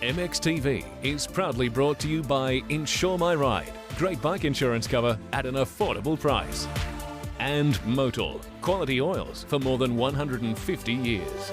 MXTV is proudly brought to you by InsureMyRide, great bike insurance cover at an affordable price. And Moto, quality oils for more than 150 years.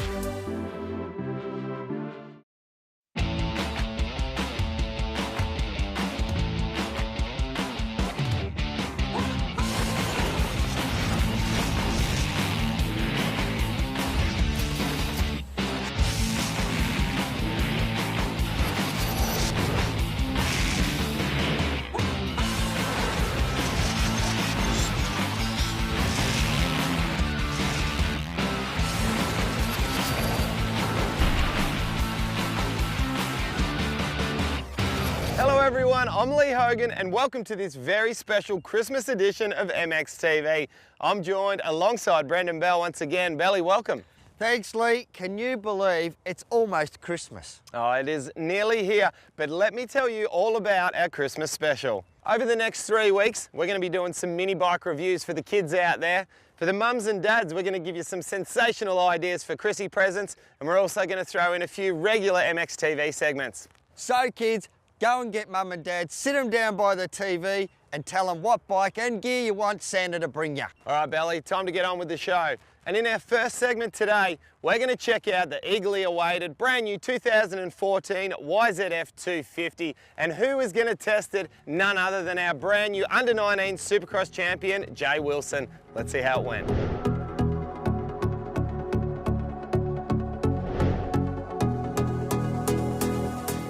Hello everyone, I'm Lee Hogan and welcome to this very special Christmas edition of MXTV. I'm joined alongside Brendan Bell once again. Belly, welcome. Thanks, Lee. Can you believe it's almost Christmas? Oh, it is nearly here, but let me tell you all about our Christmas special. Over the next 3 weeks, we're going to be doing some mini bike reviews for the kids out there. For the mums and dads, we're going to give you some sensational ideas for Chrissy presents, and we're also going to throw in a few regular MXTV segments. So kids, go and get mum and dad, sit them down by the TV and tell them what bike and gear you want Santa to bring you. All right, Belly, time to get on with the show. And in our first segment today, we're going to check out the eagerly awaited brand new 2014 YZF 250. And who is going to test it? None other than our brand new under-19 Supercross champion, Jay Wilson. Let's see how it went.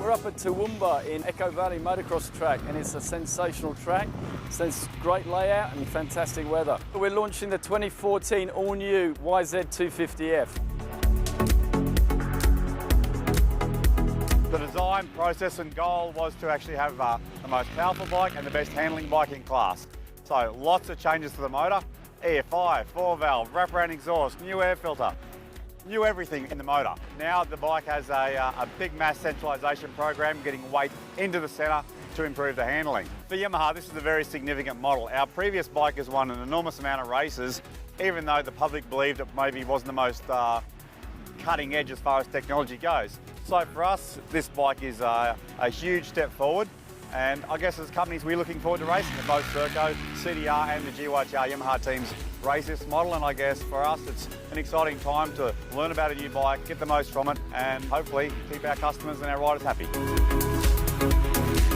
We're up at Toowoomba in Echo Valley motocross track, and it's a sensational track. It's great layout and fantastic weather. We're launching the 2014 all-new YZ250F. The design, process and goal was to actually have the most powerful bike and the best handling bike in class. So lots of changes to the motor, EFI, 4-valve, wraparound exhaust, new air filter, new everything in the motor. Now the bike has a big mass centralisation program, getting weight into the centre to improve the handling. For Yamaha, this is a very significant model. Our previous bike has won an enormous amount of races, even though the public believed it maybe wasn't the most cutting edge as far as technology goes. So for us, this bike is a huge step forward. And I guess as companies, we're looking forward to racing it. Both Serco, CDR and the GYTR Yamaha teams race this model, and I guess for us it's an exciting time to learn about a new bike, get the most from it, and hopefully keep our customers and our riders happy.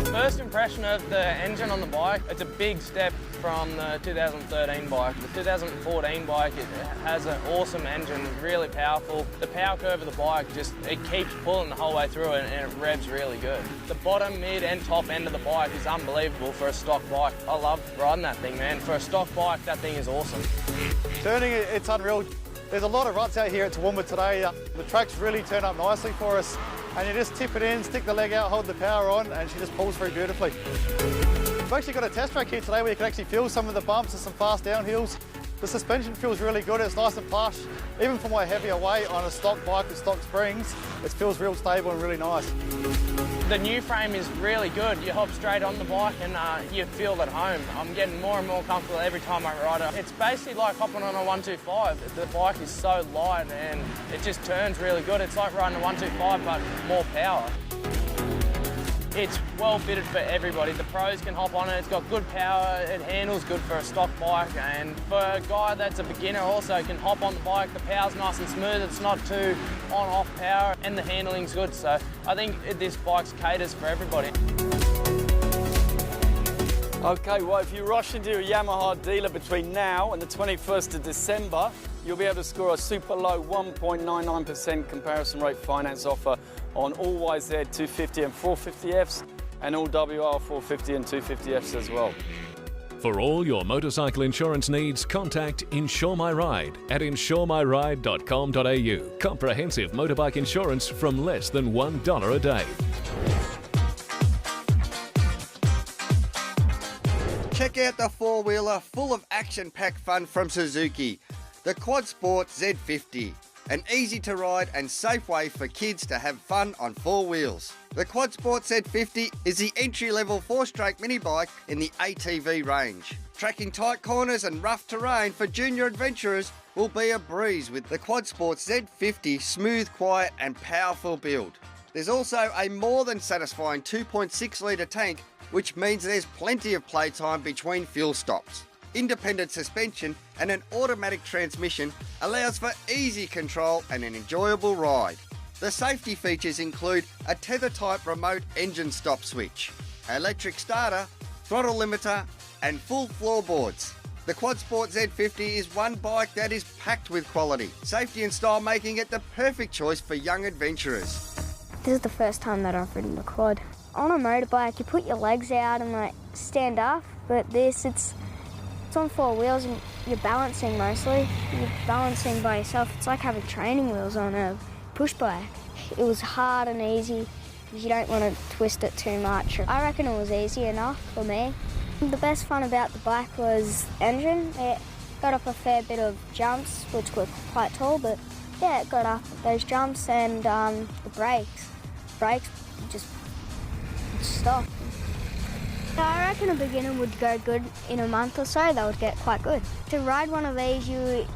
First impression of the engine on the bike, it's a big step from the 2013 bike. The 2014 bike, it has an awesome engine, really powerful. The power curve of the bike, it keeps pulling the whole way through and it revs really good. The bottom, mid and top end of the bike is unbelievable for a stock bike. I love riding that thing, man. For a stock bike, that thing is awesome. Turning, it's unreal. There's a lot of ruts out here at Toowoomba today. The track's really turned up nicely for us. And you just tip it in, stick the leg out, hold the power on, and she just pulls very beautifully. We've actually got a test track here today where you can actually feel some of the bumps and some fast downhills. The suspension feels really good, it's nice and plush. Even for my heavier weight on a stock bike with stock springs, it feels real stable and really nice. The new frame is really good. You hop straight on the bike and you feel at home. I'm getting more and more comfortable every time I ride it. It's basically like hopping on a 125. The bike is so light and it just turns really good. It's like riding a 125 but more power. It's well fitted for everybody. The pros can hop on it, it's got good power, it handles good for a stock bike, and for a guy that's a beginner also can hop on the bike, the power's nice and smooth, it's not too on-off power, and the handling's good, so I think this bike caters for everybody. Okay, well, if you rush into a Yamaha dealer between now and the 21st of December, you'll be able to score a super low 1.99% comparison rate finance offer on all YZ 250 and 450Fs and all WR 450 and 250Fs as well. For all your motorcycle insurance needs, contact InsureMyRide at insuremyride.com.au. Comprehensive motorbike insurance from less than $1 a day. Check out the four-wheeler full of action-packed fun from Suzuki, the QuadSport Z50. An easy-to-ride and safe way for kids to have fun on four wheels. The QuadSport Z50 is the entry-level four-stroke mini bike in the ATV range. Tracking tight corners and rough terrain for junior adventurers will be a breeze with the QuadSport Z50's smooth, quiet and powerful build. There's also a more than satisfying 2.6 litre tank, which means there's plenty of playtime between fuel stops. Independent suspension and an automatic transmission allows for easy control and an enjoyable ride. The safety features include a tether-type remote engine stop switch, electric starter, throttle limiter and full floorboards. The QuadSport Z50 is one bike that is packed with quality, safety and style, making it the perfect choice for young adventurers. This is the first time that I've ridden a quad. On a motorbike, you put your legs out and like stand up, but this, it's on four wheels and you're balancing mostly. You're balancing by yourself. It's like having training wheels on a push bike. It was hard and easy because you don't want to twist it too much. I reckon it was easy enough for me. The best fun about the bike was engine. It got up a fair bit of jumps, which were quite tall, but yeah, it got up those jumps and the brakes. Brakes just stop. I reckon a beginner would go good in a month or so. They would get quite good. To ride one of these, you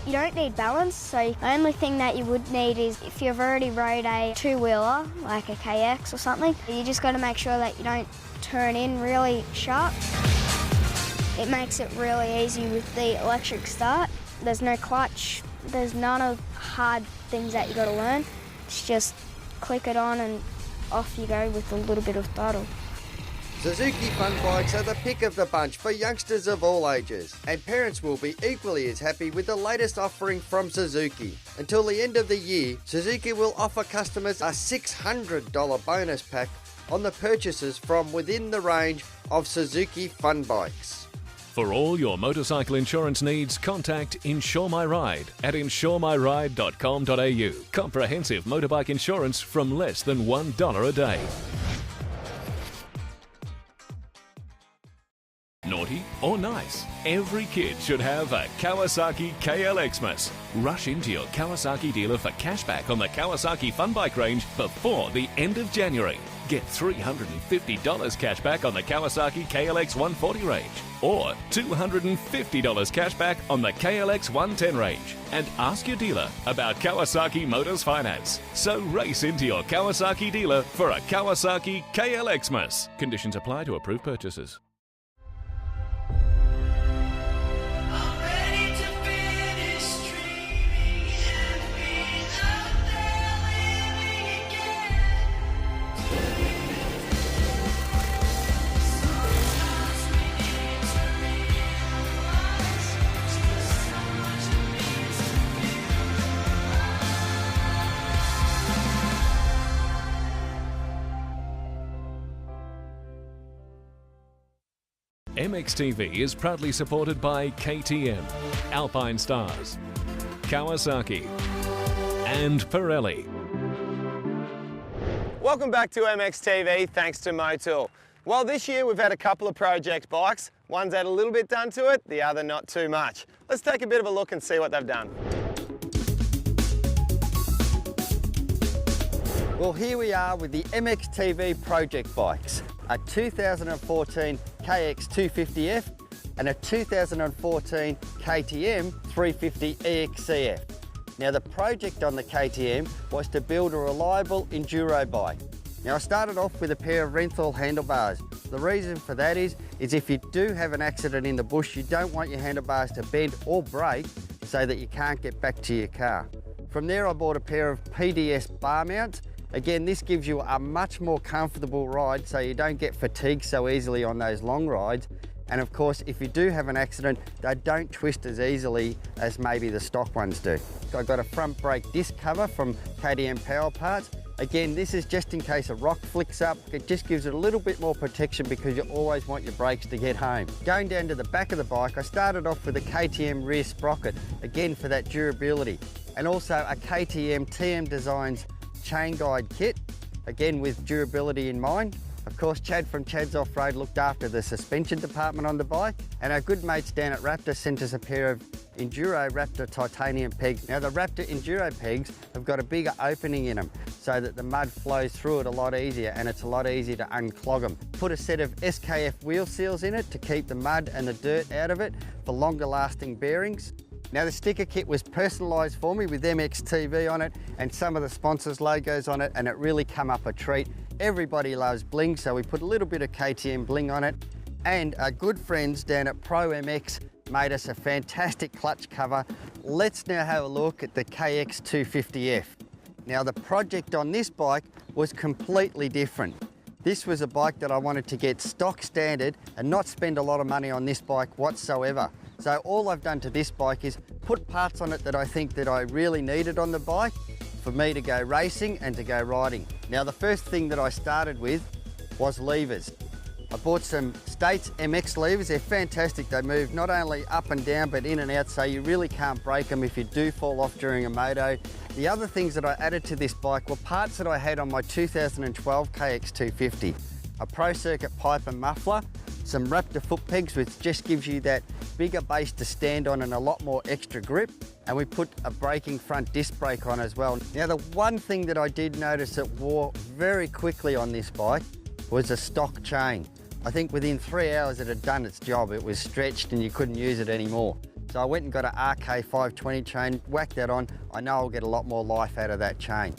don't need balance, so the only thing that you would need is if you've already rode a two-wheeler, like a KX or something, you just got to make sure that you don't turn in really sharp. It makes it really easy with the electric start. There's no clutch, there's none of hard things that you got to learn. It's just click it on and off you go with a little bit of throttle. Suzuki Fun Bikes are the pick of the bunch for youngsters of all ages, and parents will be equally as happy with the latest offering from Suzuki. Until the end of the year, Suzuki will offer customers a $600 bonus pack on the purchases from within the range of Suzuki Fun Bikes. For all your motorcycle insurance needs, contact InsureMyRide at insuremyride.com.au. Comprehensive motorbike insurance from less than $1 a day. Naughty or nice, every kid should have a Kawasaki KLXmas. Rush into your Kawasaki dealer for cashback on the Kawasaki Fun Bike range before the end of January. Get $350 cashback on the Kawasaki KLX140 range or $250 cashback on the KLX110 range. And ask your dealer about Kawasaki Motors Finance. So race into your Kawasaki dealer for a Kawasaki KLXmas. Conditions apply to approved purchases. MXTV is proudly supported by KTM, Alpine Stars, Kawasaki and Pirelli. Welcome back to MXTV, thanks to Moto. Well, this year we've had a couple of project bikes. One's had a little bit done to it, the other not too much. Let's take a bit of a look and see what they've done. Well, here we are with the MXTV project bikes, a 2014 KX250F and a 2014 KTM 350 EXCF. Now, the project on the KTM was to build a reliable enduro bike. Now, I started off with a pair of Renthal handlebars. The reason for that is if you do have an accident in the bush, you don't want your handlebars to bend or break so that you can't get back to your car. From there, I bought a pair of PDS bar mounts. Again, this gives you a much more comfortable ride so you don't get fatigued so easily on those long rides. And of course, if you do have an accident, they don't twist as easily as maybe the stock ones do. So I've got a front brake disc cover from KTM Power Parts. Again, this is just in case a rock flicks up. It just gives it a little bit more protection because you always want your brakes to get home. Going down to the back of the bike, I started off with a KTM rear sprocket, again for that durability. And also a KTM TM Designs chain guide kit, again with durability in mind. Of course, Chad from Chad's Off-Road looked after the suspension department on the bike, and our good mates down at Raptor sent us a pair of Enduro Raptor titanium pegs. Now, the Raptor Enduro pegs have got a bigger opening in them so that the mud flows through it a lot easier, and it's a lot easier to unclog them. Put a set of SKF wheel seals in it to keep the mud and the dirt out of it for longer lasting bearings. Now the sticker kit was personalised for me with MXTV on it and some of the sponsors' logos on it, and it really come up a treat. Everybody loves bling, so we put a little bit of KTM bling on it. And our good friends down at Pro MX made us a fantastic clutch cover. Let's now have a look at the KX250F. Now the project on this bike was completely different. This was a bike that I wanted to get stock standard and not spend a lot of money on this bike whatsoever. So all I've done to this bike is put parts on it that I think that I really needed on the bike for me to go racing and to go riding. Now the first thing that I started with was levers. I bought some States MX levers. They're fantastic. They move not only up and down but in and out, so you really can't break them if you do fall off during a moto. The other things that I added to this bike were parts that I had on my 2012 KX250. A Pro Circuit pipe and muffler, some Raptor foot pegs which just gives you that bigger base to stand on and a lot more extra grip, and we put a braking front disc brake on as well. Now the one thing that I did notice that wore very quickly on this bike was a stock chain. I think within 3 hours it had done its job. It was stretched and you couldn't use it anymore. So I went and got an RK520 chain, whacked that on. I know I'll get a lot more life out of that chain.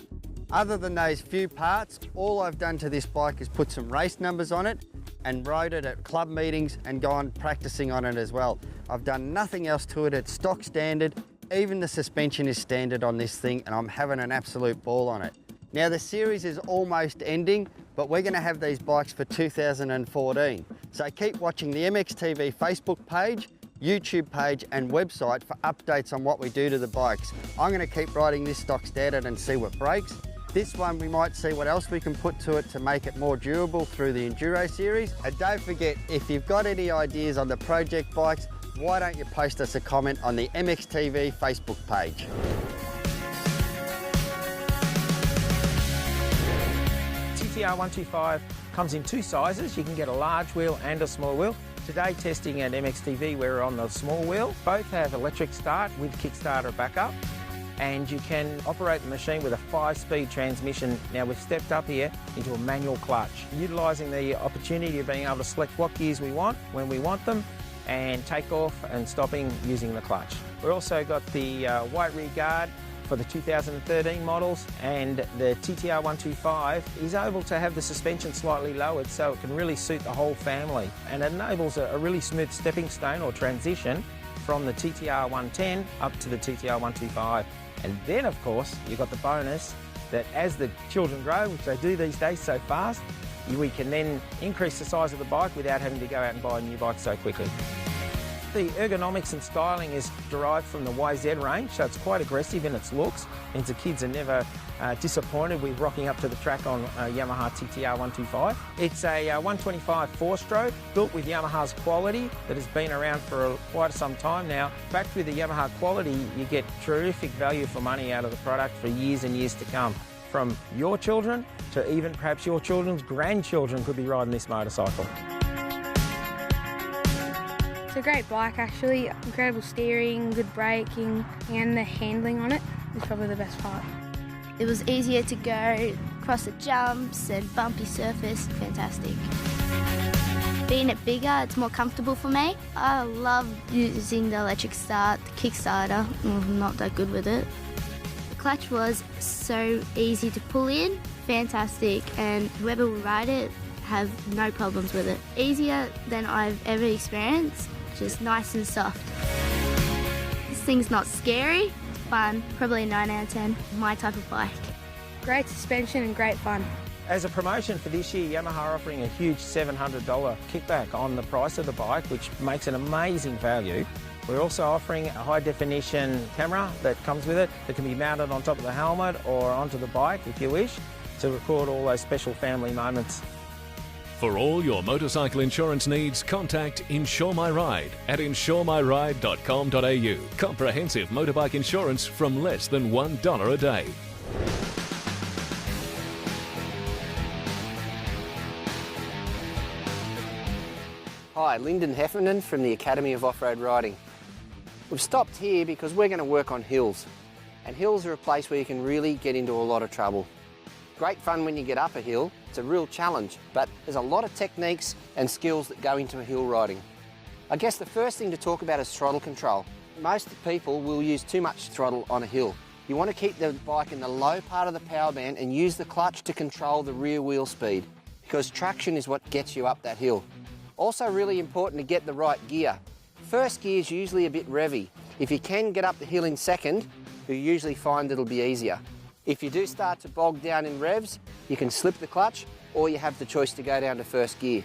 Other than those few parts, all I've done to this bike is put some race numbers on it and rode it at club meetings and gone practicing on it as well. I've done nothing else to it. It's stock standard. Even the suspension is standard on this thing, and I'm having an absolute ball on it. Now the series is almost ending, but we're going to have these bikes for 2014. So keep watching the MXTV Facebook page, YouTube page and website for updates on what we do to the bikes. I'm going to keep riding this stock standard and see what breaks. This one we might see what else we can put to it to make it more durable through the Enduro series. And don't forget, if you've got any ideas on the project bikes, why don't you post us a comment on the MXTV Facebook page. TTR125 comes in two sizes. You can get a large wheel and a small wheel. Today testing at MXTV we're on the small wheel. Both have electric start with kickstarter backup, and you can operate the machine with a 5-speed transmission. Now we've stepped up here into a manual clutch, utilising the opportunity of being able to select what gears we want when we want them and take off and stopping using the clutch. We've also got the white rear guard for the 2013 models, and the TTR125 is able to have the suspension slightly lowered so it can really suit the whole family, and it enables a really smooth stepping stone or transition from the TTR110 up to the TTR125. And then of course you've got the bonus that as the children grow, which they do these days so fast, we can then increase the size of the bike without having to go out and buy a new bike so quickly. The ergonomics and styling is derived from the YZ range, so it's quite aggressive in its looks, means the kids are never disappointed with rocking up to the track on a Yamaha TTR125. It's a 125 4-stroke, built with Yamaha's quality that has been around for quite some time now. Backed with the Yamaha quality, you get terrific value for money out of the product for years and years to come. From your children to even perhaps your children's grandchildren could be riding this motorcycle. It's a great bike actually, incredible steering, good braking, and the handling on it is probably the best part. It was easier to go across the jumps and bumpy surface, fantastic. Being it bigger, it's more comfortable for me. I love using the electric start, the Kickstarter, I'm not that good with it. The clutch was so easy to pull in, fantastic, and whoever will ride it have no problems with it. Easier than I've ever experienced. Just nice and soft. This thing's not scary, it's fun, probably a 9 out of 10, my type of bike. Great suspension and great fun. As a promotion for this year, Yamaha are offering a huge $700 kickback on the price of the bike, which makes an amazing value. We're also offering a high-definition camera that comes with it that can be mounted on top of the helmet or onto the bike if you wish to record all those special family moments. For all your motorcycle insurance needs, contact InsureMyRide at insuremyride.com.au. Comprehensive motorbike insurance from less than $1 a day. Hi, Lyndon Heffernan from the Academy of Off-Road Riding. We've stopped here because we're going to work on hills. And hills are a place where you can really get into a lot of trouble. Great fun when you get up a hill, it's a real challenge, but there's a lot of techniques and skills that go into hill riding. I guess the first thing to talk about is throttle control. most people will use too much throttle on a hill. You want to keep the bike in the low part of the power band and use the clutch to control the rear wheel speed, because traction is what gets you up that hill. Also really important to get the right gear. First gear is usually a bit revvy. If you can get up the hill in second, you'll usually find it'll be easier. If you do start to bog down in revs, you can slip the clutch, or you have the choice to go down to first gear.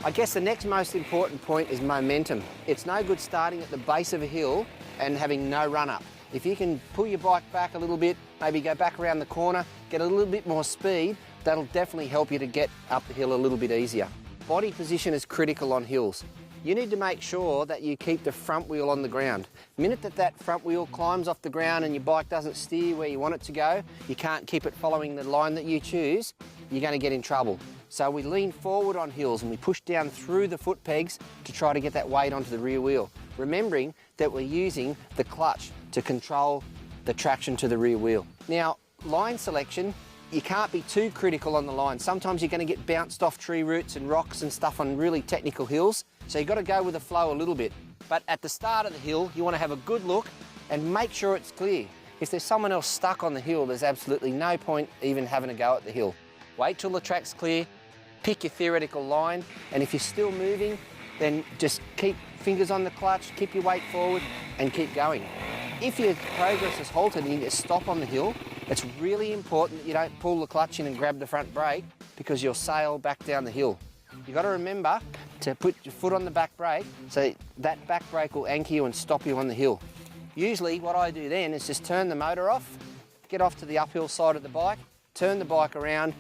I guess the next most important point is momentum. It's no good starting at the base of a hill and having no run up. If you can pull your bike back a little bit, maybe go back around the corner, get a little bit more speed, that'll definitely help you to get up the hill a little bit easier. Body position is critical on hills. You need to make sure that you keep the front wheel on the ground. The minute that front wheel climbs off the ground and your bike doesn't steer where you want it to go, you can't keep it following the line that you choose, you're going to get in trouble. So we lean forward on hills and we push down through the foot pegs to try to get that weight onto the rear wheel, remembering that we're using the clutch to control the traction to the rear wheel. Now, line selection, you can't be too critical on the line. Sometimes you're going to get bounced off tree roots and rocks and stuff on really technical hills, so you've got to go with the flow a little bit. But at the start of the hill, you want to have a good look and make sure it's clear. If there's someone else stuck on the hill, there's absolutely no point even having a go at the hill. Wait till the track's clear, pick your theoretical line, and if you're still moving, then just keep fingers on the clutch, keep your weight forward, and keep going. If your progress is halted and you need to stop on the hill, it's really important that you don't pull the clutch in and grab the front brake, because you'll sail back down the hill. You've got to remember to put your foot on the back brake, so that back brake will anchor you and stop you on the hill. Usually what I do then is just turn the motor off, get off to the uphill side of the bike, turn the bike around,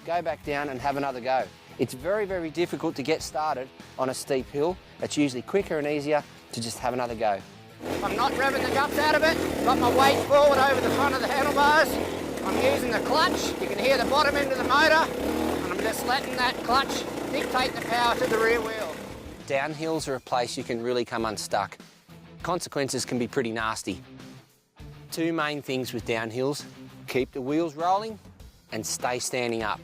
go back down and have another go. It's very, very difficult to get started on a steep hill. It's usually quicker and easier to just have another go. I'm not revving the guts out of it. Got my weight forward over the front of the handlebars. I'm using the clutch. You can hear the bottom end of the motor. And I'm just letting that clutch dictate the power to the rear wheel. Downhills are a place you can really come unstuck. Consequences can be pretty nasty. Two main things with downhills: keep the wheels rolling and stay standing up.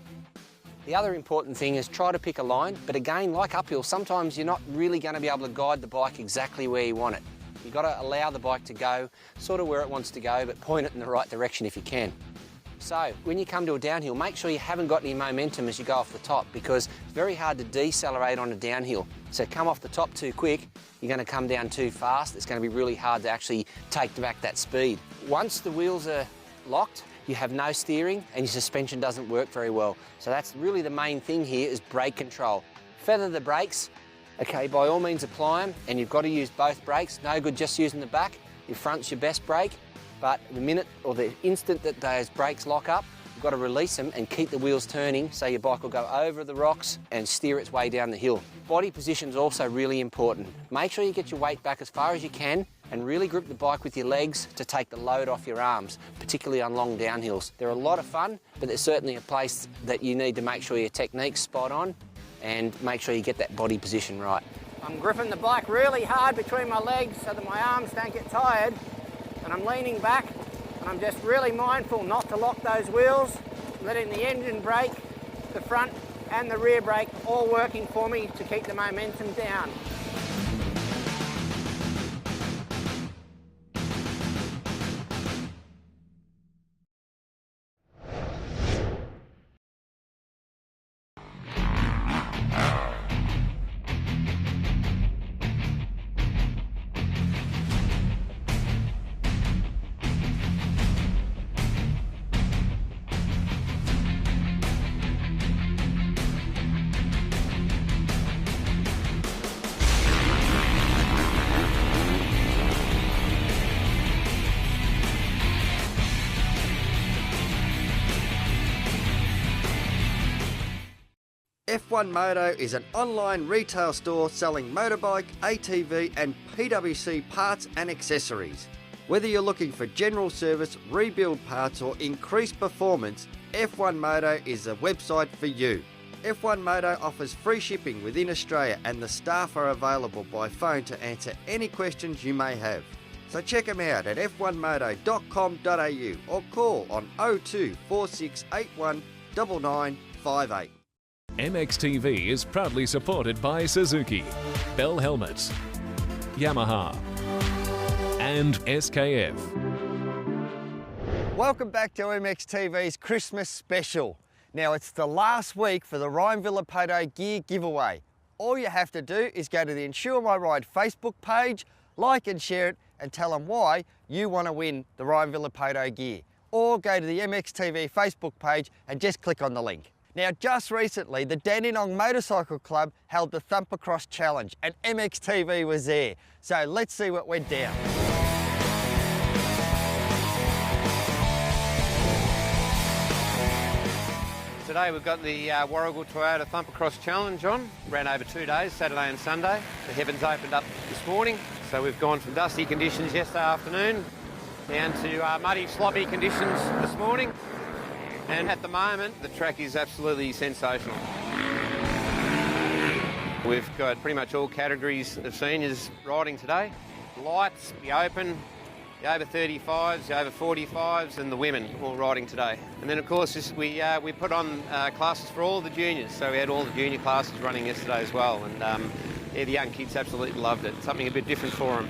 The other important thing is try to pick a line, but again, like uphill, sometimes you're not really going to be able to guide the bike exactly where you want it. You've got to allow the bike to go sort of where it wants to go, but point it in the right direction if you can. So when you come to a downhill, make sure you haven't got any momentum as you go off the top, because it's very hard to decelerate on a downhill. So come off the top too quick, you're going to come down too fast. It's going to be really hard to actually take back that speed. Once the wheels are locked, you have no steering and your suspension doesn't work very well. So that's really the main thing here, is brake control. Feather the brakes, okay, by all means apply them, and you've got to use both brakes. No good just using the back. Your front's your best brake, but the minute or the instant that those brakes lock up, you've got to release them and keep the wheels turning so your bike will go over the rocks and steer its way down the hill. Body position is also really important. Make sure you get your weight back as far as you can and really grip the bike with your legs to take the load off your arms, particularly on long downhills. They're a lot of fun, but they're certainly a place that you need to make sure your technique's spot on and make sure you get that body position right. I'm gripping the bike really hard between my legs so that my arms don't get tired, and I'm leaning back, and I'm just really mindful not to lock those wheels, letting the engine brake, the front and the rear brake all working for me to keep the momentum down. F1 Moto is an online retail store selling motorbike, ATV and PWC parts and accessories. Whether you're looking for general service, rebuild parts or increased performance, F1 Moto is a website for you. F1 Moto offers free shipping within Australia, and the staff are available by phone to answer any questions you may have. So check them out at f1moto.com.au or call on 02 4681 9958. MXTV is proudly supported by Suzuki, Bell Helmets, Yamaha, and SKF. Welcome back to MXTV's Christmas special. Now it's the last week for the Ryan Villapoto gear giveaway. All you have to do is go to the InsureMyRide Facebook page, like and share it, and tell them why you want to win the Ryan Villapoto gear. Or go to the MXTV Facebook page and just click on the link. Now just recently, the Dandenong Motorcycle Club held the Thumpercross Challenge and MXTV was there. So let's see what went down. Today we've got the Warragul Toyota Thumpercross Challenge on. Ran over 2 days, Saturday and Sunday. The heavens opened up this morning, so we've gone from dusty conditions yesterday afternoon down to muddy, sloppy conditions this morning. And at the moment, the track is absolutely sensational. We've got pretty much all categories of seniors riding today. Lights, the open, the over 35s, the over 45s and the women all riding today. And then of course we put on classes for all the juniors, so we had all the junior classes running yesterday as well, and yeah, the young kids absolutely loved it. Something a bit different for them.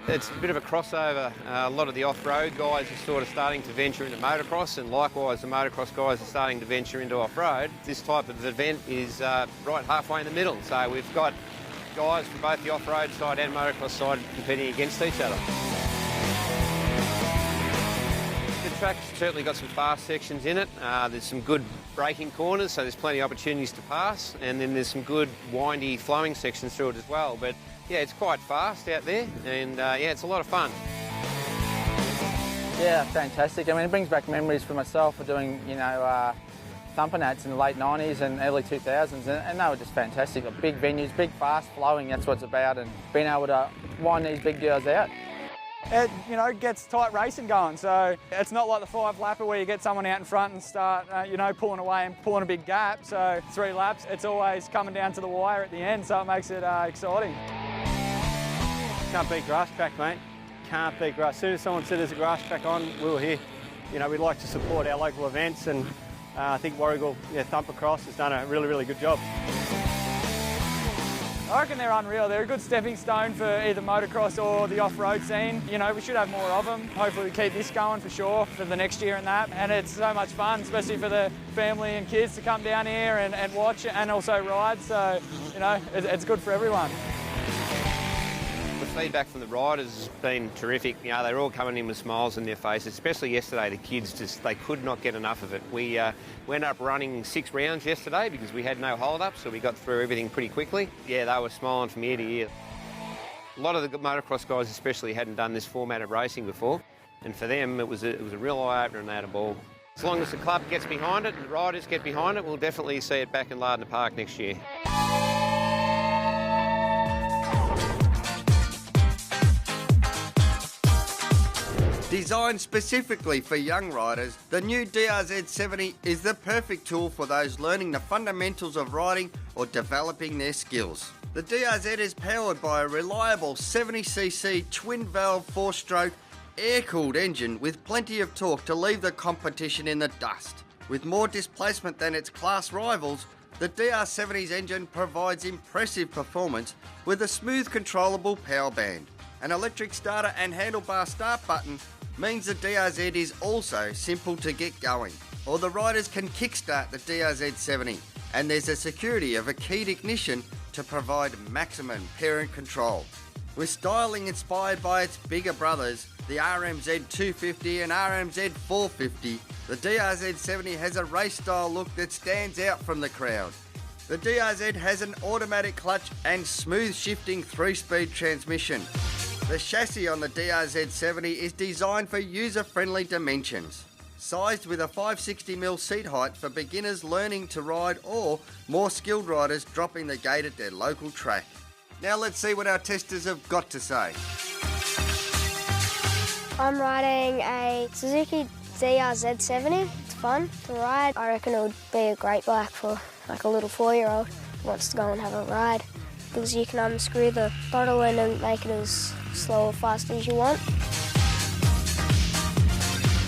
It's a bit of a crossover. A lot of the off-road guys are sort of starting to venture into motocross, and likewise the motocross guys are starting to venture into off-road. This type of event is right halfway in the middle, so we've got guys from both the off-road side and motocross side competing against each other. The track's certainly got some fast sections in it. There's some good braking corners, so there's plenty of opportunities to pass, and then there's some good windy flowing sections through it as well. But yeah, it's quite fast out there, and yeah, it's a lot of fun. Yeah, fantastic. I mean, it brings back memories for myself of doing, you know, thumper nats in the late 90s and early 2000s, and they were just fantastic. Big venues, big fast flowing, that's what it's about, and being able to wind these big girls out. It, you know, gets tight racing going, so it's not like the 5-lapper where you get someone out in front and start, you know, pulling away and pulling a big gap. So 3 laps, it's always coming down to the wire at the end, so it makes it exciting. Can't beat grass track, mate. Can't beat grass. As soon as someone said there's a grass track on, we were here. You know, we like to support our local events, and I think Warragul, yeah, Thumpercross has done a really, really good job. I reckon they're unreal. They're a good stepping stone for either motocross or the off-road scene. You know, we should have more of them. Hopefully we keep this going for sure for the next year and that. And it's so much fun, especially for the family and kids to come down here and watch and also ride. So, you know, it's good for everyone. The feedback from the riders has been terrific. You know, they're all coming in with smiles on their faces, especially yesterday. The kids just, they could not get enough of it. We ended up running 6 rounds yesterday because we had no hold-up, so we got through everything pretty quickly. Yeah, they were smiling from ear to ear. A lot of the motocross guys especially hadn't done this format of racing before, and for them it was a real eye-opener and they had a ball. As long as the club gets behind it and the riders get behind it, we'll definitely see it back in Lardner Park next year. Designed specifically for young riders, the new DRZ-70 is the perfect tool for those learning the fundamentals of riding or developing their skills. The DRZ is powered by a reliable 70cc twin-valve 4-stroke air-cooled engine with plenty of torque to leave the competition in the dust. With more displacement than its class rivals, the DR70's engine provides impressive performance with a smooth controllable power band. An electric starter and handlebar start button means the DRZ is also simple to get going, or the riders can kickstart the DRZ-70, and there's a security of a keyed ignition to provide maximum parent control. With styling inspired by its bigger brothers, the RMZ250 and RMZ450, the DRZ-70 has a race-style look that stands out from the crowd. The DRZ has an automatic clutch and smooth shifting 3-speed transmission. The chassis on the DRZ-70 is designed for user-friendly dimensions, sized with a 560mm seat height for beginners learning to ride or more skilled riders dropping the gate at their local track. Now let's see what our testers have got to say. I'm riding a Suzuki DRZ-70. It's fun to ride. I reckon it would be a great bike for like a little 4-year-old who wants to go and have a ride, because you can unscrew the throttle in and make it as slow or fast as you want.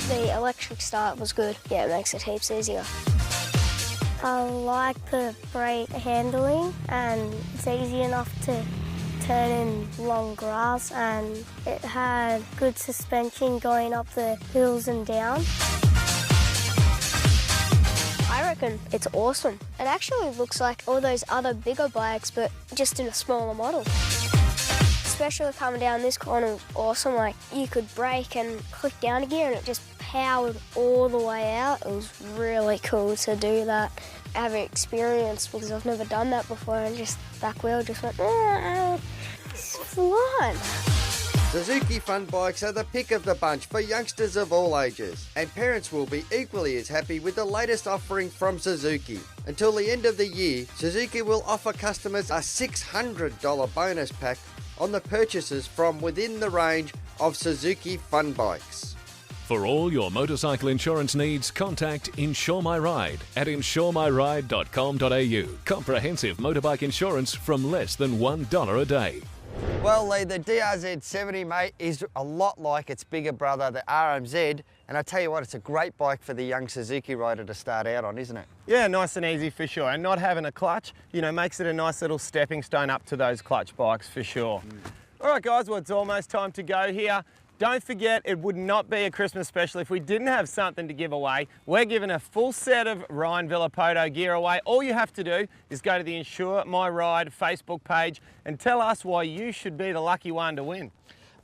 The electric start was good. Yeah, it makes it heaps easier. I like the brake handling, and it's easy enough to turn in long grass, and it had good suspension going up the hills and down. I reckon it's awesome. It actually looks like all those other bigger bikes, but just in a smaller model. Especially coming down this corner was awesome. Like, you could brake and click down a gear and it just powered all the way out. It was really cool to do that. Have experience because I've never done that before, and just back wheel just went, it's fun. Suzuki fun bikes are the pick of the bunch for youngsters of all ages, and parents will be equally as happy with the latest offering from Suzuki. Until the end of the year, Suzuki will offer customers a $600 bonus pack on the purchases from within the range of Suzuki fun bikes. For all your motorcycle insurance needs, contact InsureMyRide at insuremyride.com.au. Comprehensive motorbike insurance from less than $1 a day. Well, Lee, the DRZ-70, mate, is a lot like its bigger brother, the RMZ, and I tell you what, it's a great bike for the young Suzuki rider to start out on, isn't it? Yeah, nice and easy for sure. And not having a clutch, you know, makes it a nice little stepping stone up to those clutch bikes for sure. All right, guys, well, it's almost time to go here. Don't forget, it would not be a Christmas special if we didn't have something to give away. We're giving a full set of Ryan Villapoto gear away. All you have to do is go to the InsureMyRide Facebook page and tell us why you should be the lucky one to win.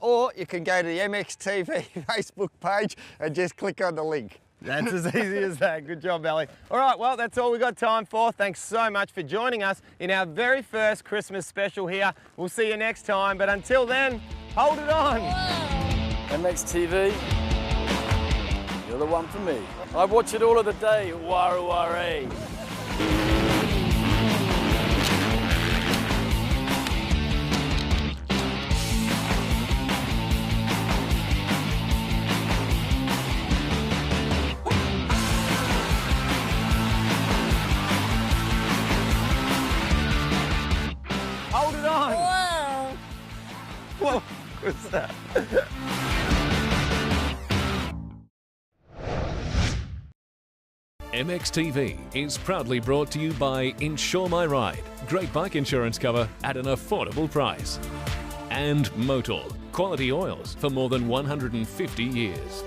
Or you can go to the MXTV Facebook page and just click on the link. That's as easy as that. Good job, Ellie. All right, well, that's all we've got time for. Thanks so much for joining us in our very first Christmas special here. We'll see you next time, but until then, hold it on. MXTV, you're the one for me. I watch it all of the day, Waru Ware. Hold it on. Whoa, what's that? MXTV is proudly brought to you by InsureMyRide, great bike insurance cover at an affordable price. And Moto, quality oils for more than 150 years.